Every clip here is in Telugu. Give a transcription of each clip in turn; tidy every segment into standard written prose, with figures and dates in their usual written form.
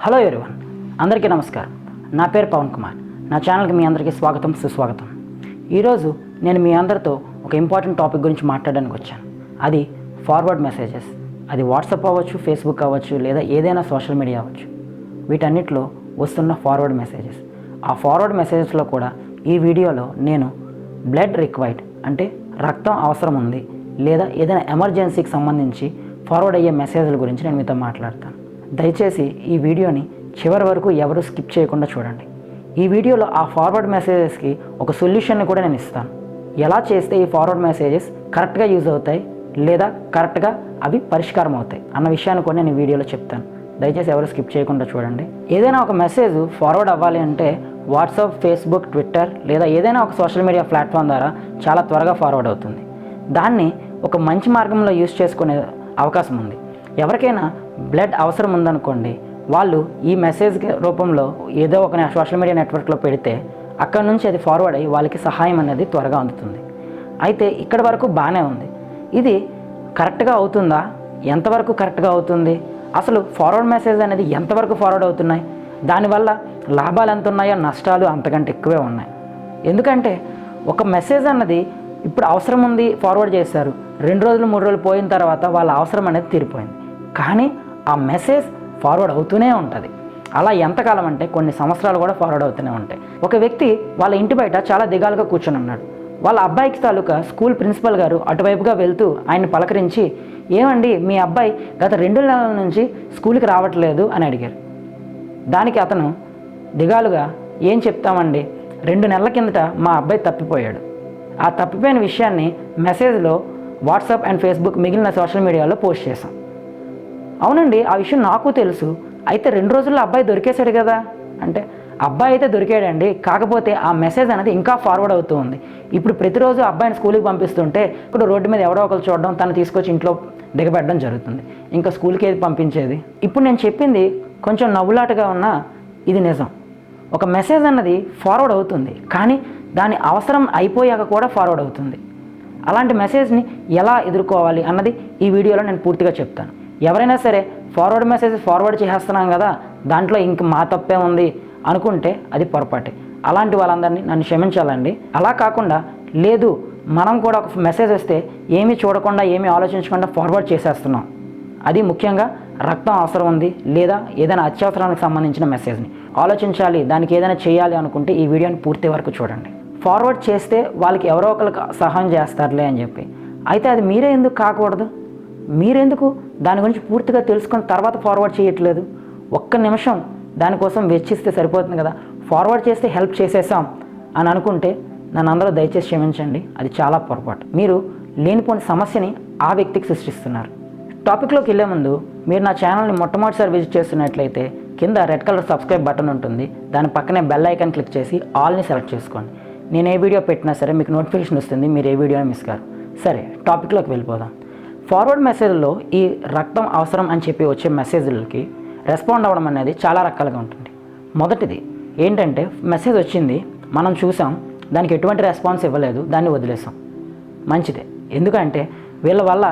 హలో ఎవరీవన్, అందరికీ నమస్కారం. నా పేరు పవన్ కుమార్. నా ఛానల్కి మీ అందరికీ స్వాగతం, సుస్వాగతం. ఈరోజు నేను మీ అందరితో ఒక ఇంపార్టెంట్ టాపిక్ గురించి మాట్లాడడానికి వచ్చాను. అది ఫార్వర్డ్ మెసేజెస్. అది వాట్సాప్ అవ్వచ్చు, ఫేస్బుక్ అవ్వచ్చు, లేదా ఏదైనా సోషల్ మీడియా అవ్వచ్చు. వీటన్నిటిలో వస్తున్న ఫార్వర్డ్ మెసేజెస్. ఆ ఫార్వర్డ్ మెసేజెస్లో కూడా ఈ వీడియోలో నేను బ్లడ్ రిక్వైర్డ్ అంటే రక్తం అవసరం ఉంది లేదా ఏదైనా ఎమర్జెన్సీకి సంబంధించి ఫార్వర్డ్ అయ్యే మెసేజ్ల గురించి నేను మీతో మాట్లాడతాను. దయచేసి ఈ వీడియోని చివరి వరకు ఎవరు స్కిప్ చేయకుండా చూడండి. ఈ వీడియోలో ఆ ఫార్వర్డ్ మెసేజెస్కి ఒక సొల్యూషన్ని కూడా నేను ఇస్తాను. ఎలా చేస్తే ఈ ఫార్వర్డ్ మెసేజెస్ కరెక్ట్గా యూజ్ అవుతాయి లేదా కరెక్ట్గా అవి పరిష్కారం అవుతాయి అన్న విషయాన్ని కూడా నేను ఈ వీడియోలో చెప్తాను. దయచేసి ఎవరు స్కిప్ చేయకుండా చూడండి. ఏదైనా ఒక మెసేజ్ ఫార్వర్డ్ అవ్వాలి అంటే వాట్సాప్, ఫేస్బుక్, ట్విట్టర్ లేదా ఏదైనా ఒక సోషల్ మీడియా ప్లాట్ఫామ్ ద్వారా చాలా త్వరగా ఫార్వర్డ్ అవుతుంది. దాన్ని ఒక మంచి మార్గంలో యూజ్ చేసుకునే అవకాశం ఉంది. ఎవరికైనా బ్లడ్ అవసరం ఉందనుకోండి, వాళ్ళు ఈ మెసేజ్ రూపంలో ఏదో ఒక సోషల్ మీడియా నెట్వర్క్లో పెడితే అక్కడ నుంచి అది ఫార్వర్డ్ అయ్యి వాళ్ళకి సహాయం అనేది త్వరగా అందుతుంది. అయితే ఇక్కడ వరకు బాగానే ఉంది. ఇది కరెక్ట్గా అవుతుందా? ఎంతవరకు కరెక్ట్గా అవుతుంది? అసలు ఫార్వర్డ్ మెసేజ్ అనేది ఎంతవరకు ఫార్వర్డ్ అవుతున్నాయి? దానివల్ల లాభాలు ఎంత ఉన్నాయో నష్టాలు అంతకంటే ఎక్కువే ఉన్నాయి. ఎందుకంటే ఒక మెసేజ్ అన్నది ఇప్పుడు అవసరం ఉంది, ఫార్వర్డ్ చేశారు. 2 రోజులు 3 రోజులు పోయిన తర్వాత వాళ్ళ అవసరం అనేది తీరిపోయింది. కానీ ఆ మెసేజ్ ఫార్వర్డ్ అవుతూనే ఉంటుంది. అలా ఎంతకాలం అంటే కొన్ని సంవత్సరాలు కూడా ఫార్వర్డ్ అవుతూనే ఉంటాయి. ఒక వ్యక్తి వాళ్ళ ఇంటి బయట చాలా దిగాలుగా కూర్చొని ఉన్నాడు. వాళ్ళ అబ్బాయికి తాలూకా స్కూల్ ప్రిన్సిపల్ గారు అటువైపుగా వెళ్తూ ఆయన్ని పలకరించి, ఏమండి మీ అబ్బాయి గత 2 నెలల నుంచి స్కూల్కి రావట్లేదు అని అడిగారు. దానికి అతను దిగాలుగా, ఏం చెప్తామండి, 2 నెలల కిందట మా అబ్బాయి తప్పిపోయాడు. ఆ తప్పిపోయిన విషయాన్ని మెసేజ్లో వాట్సాప్ అండ్ ఫేస్బుక్ మిగిలిన సోషల్ మీడియాలో పోస్ట్ చేశాం. అవునండి, ఆ విషయం నాకు తెలుసు. అయితే 2 రోజుల్లో అబ్బాయి దొరికేశాడు కదా అంటే, అబ్బాయి అయితే దొరికాడండి, కాకపోతే ఆ మెసేజ్ అనేది ఇంకా ఫార్వర్డ్ అవుతూ ఉంది. ఇప్పుడు ప్రతిరోజు అబ్బాయిని స్కూల్కి పంపిస్తుంటే ఇప్పుడు రోడ్డు మీద ఎవరో ఒకరు చూడడం, తను తీసుకొచ్చి ఇంట్లో దిగబెట్టడం జరుగుతుంది. ఇంకా స్కూల్కి ఏది పంపించేది? ఇప్పుడు నేను చెప్పింది కొంచెం నవ్వులాటగా ఉన్నా ఇది నిజం. ఒక మెసేజ్ అన్నది ఫార్వర్డ్ అవుతుంది, కానీ దాని అవసరం అయిపోయాక కూడా ఫార్వర్డ్ అవుతుంది. అలాంటి మెసేజ్ని ఎలా ఎదుర్కోవాలి అన్నది ఈ వీడియోలో నేను పూర్తిగా చెప్తాను. ఎవరైనా సరే ఫార్వర్డ్ మెసేజ్ ఫార్వర్డ్ చేసేస్తున్నాం కదా, దాంట్లో ఇంక మా తప్పే ఉంది అనుకుంటే అది పొరపాటే. అలాంటి వాళ్ళందరినీ నన్ను క్షమించాలండి. అలా కాకుండా లేదు, మనం కూడా ఒక మెసేజ్ వస్తే ఏమీ చూడకుండా ఏమీ ఆలోచించకుండా ఫార్వర్డ్ చేసేస్తున్నాం. అది ముఖ్యంగా రక్తం అవసరం ఉంది లేదా ఏదైనా అత్యవసరానికి సంబంధించిన మెసేజ్ని ఆలోచించాలి, దానికి ఏదైనా చేయాలి అనుకుంటే ఈ వీడియోని పూర్తి వరకు చూడండి. ఫార్వర్డ్ చేస్తే వాళ్ళకి ఎవరో ఒకరికి సహాయం చేస్తారులే అని చెప్పి, అయితే అది మీరే ఎందుకు కాకూడదు? మీరెందుకు దాని గురించి పూర్తిగా తెలుసుకున్న తర్వాత ఫార్వర్డ్ చేయట్లేదు? ఒక్క నిమిషం దానికోసం వెచ్చిస్తే సరిపోతుంది కదా. ఫార్వర్డ్ చేస్తే హెల్ప్ చేసేసాం అని అనుకుంటే నన్ను అందరూ దయచేసి క్షమించండి, అది చాలా పొరపాటు. మీరు లేనిపోని సమస్యని ఆ వ్యక్తికి సృష్టిస్తున్నారు. టాపిక్లోకి వెళ్ళే ముందు మీరు నా ఛానల్ని మొట్టమొదటిసారి విజిట్ చేస్తున్నట్లయితే కింద రెడ్ కలర్ సబ్స్క్రైబ్ బటన్ ఉంటుంది. దాని పక్కనే బెల్ ఐకాన్ క్లిక్ చేసి ఆల్ని సెలెక్ట్ చేసుకోండి. నేను ఏ వీడియో పెట్టినా సరే మీకు నోటిఫికేషన్ వస్తుంది, మీరు ఏ వీడియోని మిస్ కారు. సరే, టాపిక్లోకి వెళ్ళిపోదాం. ఫార్వర్డ్ మెసేజ్లో ఈ రక్తం అవసరం అని చెప్పి వచ్చే మెసేజ్లకి రెస్పాండ్ అవ్వడం అనేది చాలా రకాలుగా ఉంటుంది. మొదటిది ఏంటంటే, మెసేజ్ వచ్చింది, మనం చూసాం, దానికి ఎటువంటి రెస్పాన్స్ ఇవ్వలేదు, దాన్ని వదిలేసాం. మంచిదే, ఎందుకంటే వీళ్ళ వల్ల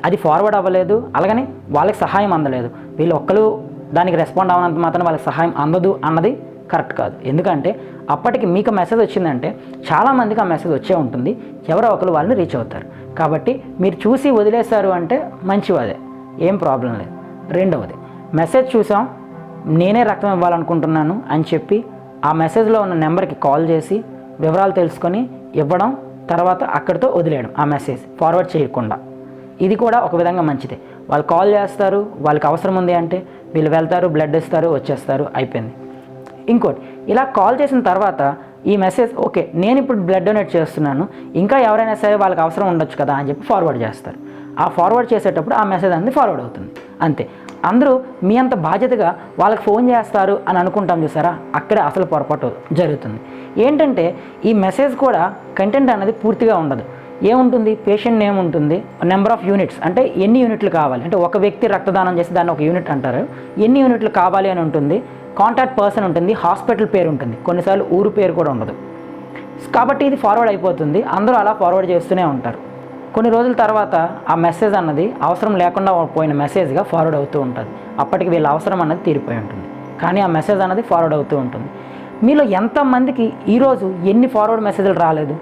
అది ఫార్వర్డ్ అవ్వలేదు, అలాగని వాళ్ళకి సహాయం అందలేదు. వీళ్ళు ఒక్కరు దానికి రెస్పాండ్ అవ్వనంత మాత్రం వాళ్ళకి సహాయం అందదు అన్నది కరెక్ట్ కాదు. ఎందుకంటే అప్పటికి మీకు మెసేజ్ వచ్చిందంటే చాలామందికి ఆ మెసేజ్ వచ్చే ఉంటుంది, ఎవరో ఒకరు వాళ్ళని రీచ్ అవుతారు. కాబట్టి మీరు చూసి వదిలేశారు అంటే మంచివాదే, ఏం ప్రాబ్లం లేదు. రెండవది, మెసేజ్ చూసాం, నేనే రక్తం ఇవ్వాలనుకుంటున్నాను అని చెప్పి ఆ మెసేజ్లో ఉన్న నెంబర్కి కాల్ చేసి వివరాలు తెలుసుకొని ఇవ్వడం, తర్వాత అక్కడితో వదిలేయడం, ఆ మెసేజ్ ఫార్వర్డ్ చేయకుండా. ఇది కూడా ఒక విధంగా మంచిదే. వాళ్ళు కాల్ చేస్తారు, వాళ్ళకి అవసరం ఉంది అంటే వీళ్ళు వెళ్తారు, బ్లడ్ ఇస్తారు, వచ్చేస్తారు, అయిపోయింది. ఇంకోటి, ఇలా కాల్ చేసిన తర్వాత ఈ మెసేజ్ ఓకే, నేను ఇప్పుడు బ్లడ్ డొనేట్ చేస్తున్నాను, ఇంకా ఎవరైనా సరే వాళ్ళకి అవసరం ఉండొచ్చు కదా అని చెప్పి ఫార్వర్డ్ చేస్తారు. ఆ ఫార్వర్డ్ చేసేటప్పుడు ఆ మెసేజ్ అనేది ఫార్వర్డ్ అవుతుంది, అంతే. అందరూ మీ అంత బాధ్యతగా వాళ్ళకి ఫోన్ చేస్తారు అని అనుకుంటాం, చూసారా, అక్కడే అసలు పొరపాటు జరుగుతుంది. ఏంటంటే ఈ మెసేజ్ కూడా కంటెంట్ అనేది పూర్తిగా ఉండదు. ఏముంటుంది, పేషెంట్ నేమ్ ఉంటుంది, నెంబర్ ఆఫ్ యూనిట్స్ అంటే ఎన్ని యూనిట్లు కావాలి, అంటే ఒక వ్యక్తి రక్తదానం చేసి దాన్ని ఒక యూనిట్ అంటారు, ఎన్ని యూనిట్లు కావాలి అని ఉంటుంది, కాంటాక్ట్ పర్సన్ ఉంటుంది, హాస్పిటల్ పేరు ఉంటుంది, కొన్నిసార్లు ఊరు పేరు కూడా ఉండదు. కాబట్టి ఇది ఫార్వర్డ్ అయిపోతుంది, అందరూ అలా ఫార్వర్డ్ చేస్తూనే ఉంటారు. కొన్ని రోజుల తర్వాత ఆ మెసేజ్ అన్నది అవసరం లేకుండా పోయిన మెసేజ్గా ఫార్వర్డ్ అవుతూ ఉంటుంది. అప్పటికి వీళ్ళ అవసరం అన్నది తీరిపోయి ఉంటుంది. కానీ ఆ మెసేజ్ అనేది ఫార్వర్డ్ అవుతూ ఉంటుంది. మీలో ఎంతమందికి ఈరోజు ఎన్ని ఫార్వర్డ్ మెసేజ్లు రాలేదు,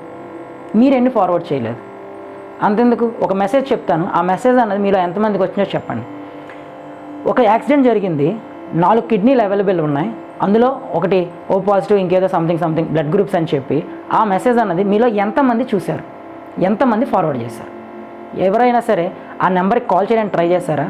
మీరు ఎన్ని ఫార్వర్డ్ చేయలేదు? అంతెందుకు, ఒక మెసేజ్ చెప్తాను, ఆ మెసేజ్ అనేది మీలో ఎంతమందికి వచ్చిందో చెప్పండి. ఒక యాక్సిడెంట్ జరిగింది, 4 కిడ్నీలు అవైలబుల్ ఉన్నాయి, అందులో ఒకటి ఓ పాజిటివ్, ఇంకేదో సంథింగ్ బ్లడ్ గ్రూప్స్ అని చెప్పి ఆ మెసేజ్ అన్నది మీలో ఎంతమంది చూశారు, ఎంతమంది ఫార్వర్డ్ చేశారు? ఎవరైనా సరే ఆ నెంబర్కి కాల్ చేయడానికి ట్రై చేశారా?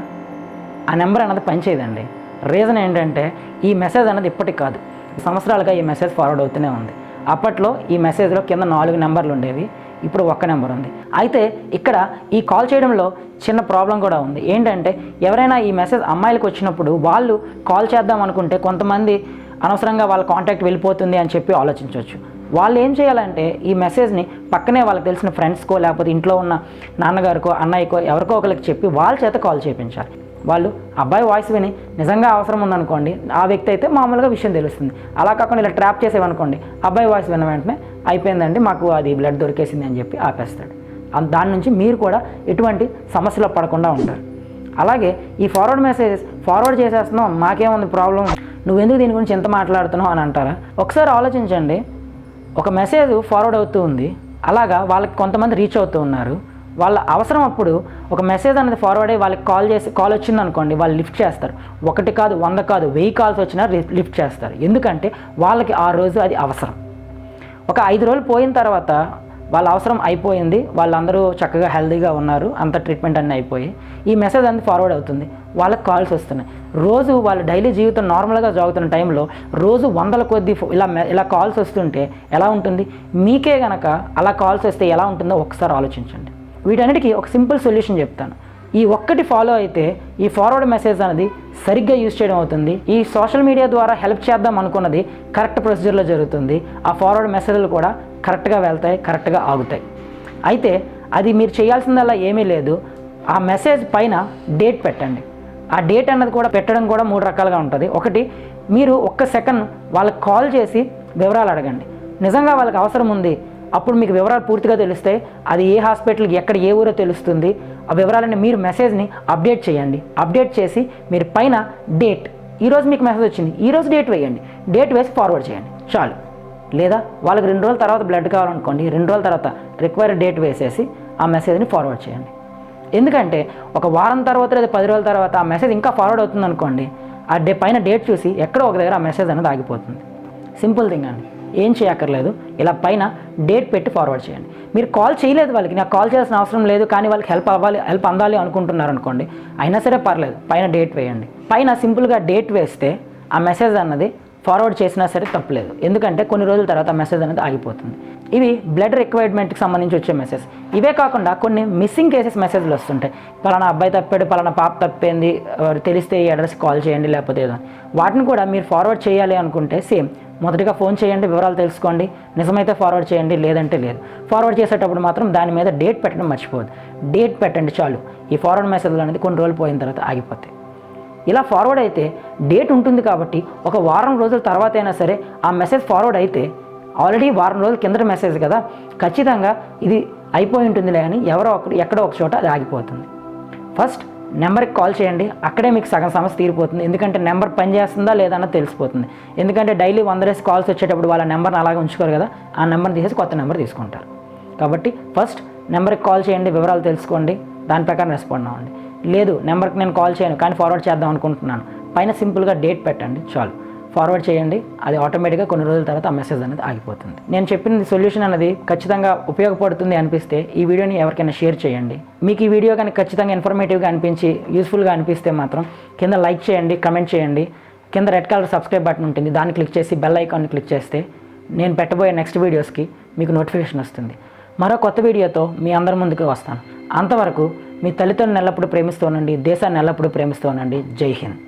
ఆ నెంబర్ అన్నది పనిచేయదండి. రీజన్ ఏంటంటే ఈ మెసేజ్ అన్నది ఇప్పటికి కాదు, సంవత్సరాలుగా ఈ మెసేజ్ ఫార్వర్డ్ అవుతూనే ఉంది. అప్పట్లో ఈ మెసేజ్లో కింద 4 నెంబర్లు ఉండేవి, ఇప్పుడు 1 నెంబర్ ఉంది. అయితే ఇక్కడ ఈ కాల్ చేయడంలో చిన్న ప్రాబ్లం కూడా ఉంది. ఏంటంటే ఎవరైనా ఈ మెసేజ్ అమ్మాయిలకు వచ్చినప్పుడు వాళ్ళు కాల్ చేద్దాం అనుకుంటే కొంతమంది అనవసరంగా వాళ్ళ కాంటాక్ట్ వెళ్ళిపోతుంది అని చెప్పి ఆలోచించవచ్చు. వాళ్ళు ఏం చేయాలంటే ఈ మెసేజ్ని పక్కనే వాళ్ళకి తెలిసిన ఫ్రెండ్స్కో లేకపోతే ఇంట్లో ఉన్న నాన్నగారికో అన్నయ్యకో ఎవరికో ఒకరికి చెప్పి వాళ్ళ చేత కాల్ చేయించాలి. వాళ్ళు అబ్బాయి వాయిస్ విని నిజంగా అవసరం ఉందనుకోండి, ఆ వ్యక్తి అయితే మామూలుగా విషయం తెలుస్తుంది. అలా కాకుండా ఇలా ట్రాప్ చేసేవనుకోండి, అబ్బాయి వాయిస్ విన్న వెంటనే అయిపోయిందండి మాకు అది బ్లడ్ దొరికేసింది అని చెప్పి ఆపేస్తాడు. దాని నుంచి మీరు కూడా ఎటువంటి సమస్యలో పడకుండా ఉంటారు. అలాగే ఈ ఫార్వర్డ్ మెసేజెస్ ఫార్వర్డ్ చేసేస్తున్నాం, మాకేముంది ప్రాబ్లం, నువ్వెందుకు దీని గురించి ఎంత మాట్లాడుతున్నావు అని అంటారా? ఒకసారి ఆలోచించండి, ఒక మెసేజ్ ఫార్వర్డ్ అవుతూ ఉంది, అలాగా వాళ్ళకి కొంతమంది రీచ్ అవుతూ ఉన్నారు. వాళ్ళ అవసరం అప్పుడు ఒక మెసేజ్ అనేది ఫార్వర్డ్ అయ్యి వాళ్ళకి కాల్ వచ్చింది అనుకోండి, వాళ్ళు లిఫ్ట్ చేస్తారు. 1 కాదు 100 కాదు 1000 కాల్స్ వచ్చినా లిఫ్ట్ చేస్తారు. ఎందుకంటే వాళ్ళకి ఆ రోజు అది అవసరం. ఒక 5 రోజులు పోయిన తర్వాత వాళ్ళ అవసరం అయిపోయింది, వాళ్ళందరూ చక్కగా హెల్తీగా ఉన్నారు, అంత ట్రీట్మెంట్ అన్నీ అయిపోయి ఈ మెసేజ్ అనేది ఫార్వర్డ్ అవుతుంది, వాళ్ళకి కాల్స్ వస్తున్నాయి. రోజు వాళ్ళ డైలీ జీవితం నార్మల్గా జరుగుతున్న టైంలో రోజు 100ల కొద్దీ ఇలా కాల్స్ వస్తుంటే ఎలా ఉంటుంది? మీకే గనక అలా కాల్స్ వస్తే ఎలా ఉంటుందో ఒకసారి ఆలోచించండి. వీటన్నిటికీ ఒక సింపుల్ సొల్యూషన్ చెప్తాను. ఈ ఒక్కటి ఫాలో అయితే ఈ ఫార్వర్డ్ మెసేజ్ అనేది సరిగ్గా యూజ్ చేయడం అవుతుంది. ఈ సోషల్ మీడియా ద్వారా హెల్ప్ చేద్దాం అనుకున్నది కరెక్ట్ ప్రొసీజర్లో జరుగుతుంది. ఆ ఫార్వర్డ్ మెసేజ్లు కూడా కరెక్ట్గా వెళ్తాయి, కరెక్ట్గా ఆగుతాయి. అయితే అది మీరు చేయాల్సిందల్లా ఏమీ లేదు, ఆ మెసేజ్ పైన డేట్ పెట్టండి. ఆ డేట్ అన్నది కూడా పెట్టడం కూడా 3 రకాలుగా ఉంటుంది. ఒకటి, మీరు 1 సెకండ్ వాళ్ళకి కాల్ చేసి వివరాలు అడగండి. నిజంగా వాళ్ళకి అవసరం ఉంది, అప్పుడు మీకు వివరాలు పూర్తిగా తెలుస్తాయి. అది ఏ హాస్పిటల్కి ఎక్కడ ఏ ఊరో తెలుస్తుంది. ఆ వివరాలని మీరు మెసేజ్ని అప్డేట్ చేయండి. అప్డేట్ చేసి మీరు పైన డేట్, ఈరోజు మీకు మెసేజ్ వచ్చింది, ఈరోజు డేట్ వేయండి. డేట్ వేసి ఫార్వర్డ్ చేయండి చాలు. లేదా వాళ్ళకి 2 రోజుల తర్వాత బ్లడ్ కావాలనుకోండి, 2 రోజుల తర్వాత రిక్వైర్డ్ డేట్ వేసేసి ఆ మెసేజ్ని ఫార్వర్డ్ చేయండి. ఎందుకంటే ఒక వారం తర్వాత లేదా 10 రోజుల తర్వాత ఆ మెసేజ్ ఇంకా ఫార్వర్డ్ అవుతుంది అనుకోండి, ఆ పైన డేట్ చూసి ఎక్కడో ఒక దగ్గర ఆ మెసేజ్ అనేది ఆగిపోతుంది. సింపుల్ థింగ్ అండి, ఏం చేయక్కర్లేదు, ఇలా పైన డేట్ పెట్టి ఫార్వర్డ్ చేయండి. మీరు కాల్ చేయలేదు వాళ్ళకి, నాకు కాల్ చేయాల్సిన అవసరం లేదు, కానీ వాళ్ళకి హెల్ప్ అందాలి అనుకుంటున్నారు అనుకోండి, అయినా సరే పర్లేదు, పైన డేట్ వేయండి. పైన సింపుల్గా డేట్ వేస్తే ఆ మెసేజ్ అన్నది ఫార్వర్డ్ చేసినా సరే తప్పలేదు. ఎందుకంటే కొన్ని రోజుల తర్వాత ఆ మెసేజ్ అనేది ఆగిపోతుంది. ఇవి బ్లడ్ రిక్వైర్మెంట్కి సంబంధించి వచ్చే మెసేజ్. ఇవే కాకుండా కొన్ని మిస్సింగ్ కేసెస్ మెసేజ్లు వస్తుంటాయి. పలానా అబ్బాయి తప్పాడు, పలానా పాప తప్పింది, తెలిస్తే ఈ అడ్రస్కి కాల్ చేయండి లేకపోతే ఏదో. వాటిని కూడా మీరు ఫార్వర్డ్ చేయాలి అనుకుంటే సేమ్, మొదటిగా ఫోన్ చేయండి, వివరాలు తెలుసుకోండి, నిజమైతే ఫార్వర్డ్ చేయండి, లేదంటే లేదు. ఫార్వర్డ్ చేసేటప్పుడు మాత్రం దాని మీద డేట్ పెట్టడం మర్చిపోవద్దు. డేట్ పెట్టండి చాలు. ఈ ఫార్వర్డ్ మెసేజ్లు అనేది కొన్ని రోజులు పోయిన తర్వాత ఆగిపోతాయి. ఇలా ఫార్వర్డ్ అయితే డేట్ ఉంటుంది కాబట్టి ఒక వారం రోజుల తర్వాత అయినా సరే ఆ మెసేజ్ ఫార్వర్డ్ అయితే, ఆల్రెడీ వారం రోజుల కిందట మెసేజ్ కదా, ఖచ్చితంగా ఇది అయిపోయి ఉంటుందిలే అని ఎక్కడో ఒక చోట అది ఆగిపోతుంది. ఫస్ట్ నెంబర్కి కాల్ చేయండి, అక్కడే మీకు సగం సమస్య తీరిపోతుంది. ఎందుకంటే నెంబర్ పనిచేస్తుందా లేదా అన్నది తెలిసిపోతుంది. ఎందుకంటే డైలీ 100 కాల్స్ వచ్చేటప్పుడు వాళ్ళ నెంబర్ని అలాగే ఉంచుకోరు కదా, ఆ నెంబర్ని తీసేసి కొత్త నెంబర్ తీసుకుంటారు. కాబట్టి ఫస్ట్ నెంబర్కి కాల్ చేయండి, వివరాలు తెలుసుకోండి, దాని ప్రకారం రెస్పాండ్ అవ్వండి. లేదు నెంబర్కి నేను కాల్ చేయను కానీ ఫార్వర్డ్ చేద్దాం అనుకుంటున్నాను, పైన సింపుల్గా డేట్ పెట్టండి చాలు. ఫార్వర్డ్ చేయండి, అది ఆటోమేటిక్గా కొన్ని రోజుల తర్వాత ఆ మెసేజ్ అనేది ఆగిపోతుంది. నేను చెప్పిన సొల్యూషన్ అనేది ఖచ్చితంగా ఉపయోగపడుతుంది అనిపిస్తే ఈ వీడియోని ఎవరికైనా షేర్ చేయండి. మీకు ఈ వీడియో కానీ ఖచ్చితంగా ఇన్ఫర్మేటివ్గా అనిపించి యూస్ఫుల్గా అనిపిస్తే మాత్రం కింద లైక్ చేయండి, కమెంట్ చేయండి. కింద రెడ్ కలర్ సబ్స్క్రైబ్ బటన్ ఉంటుంది, దాన్ని క్లిక్ చేసి బెల్ ఐకాన్ని క్లిక్ చేస్తే నేను పెట్టబోయే నెక్స్ట్ వీడియోస్కి మీకు నోటిఫికేషన్ వస్తుంది. మరో కొత్త వీడియోతో మీ అందరి ముందుకు వస్తాను. అంతవరకు మీ తల్లిదండ్రులను ఎల్లప్పుడూ ప్రేమిస్తూ ఉండండి, దేశాన్ని ఎల్లప్పుడూ ప్రేమిస్తూ ఉండండి. జై హింద్.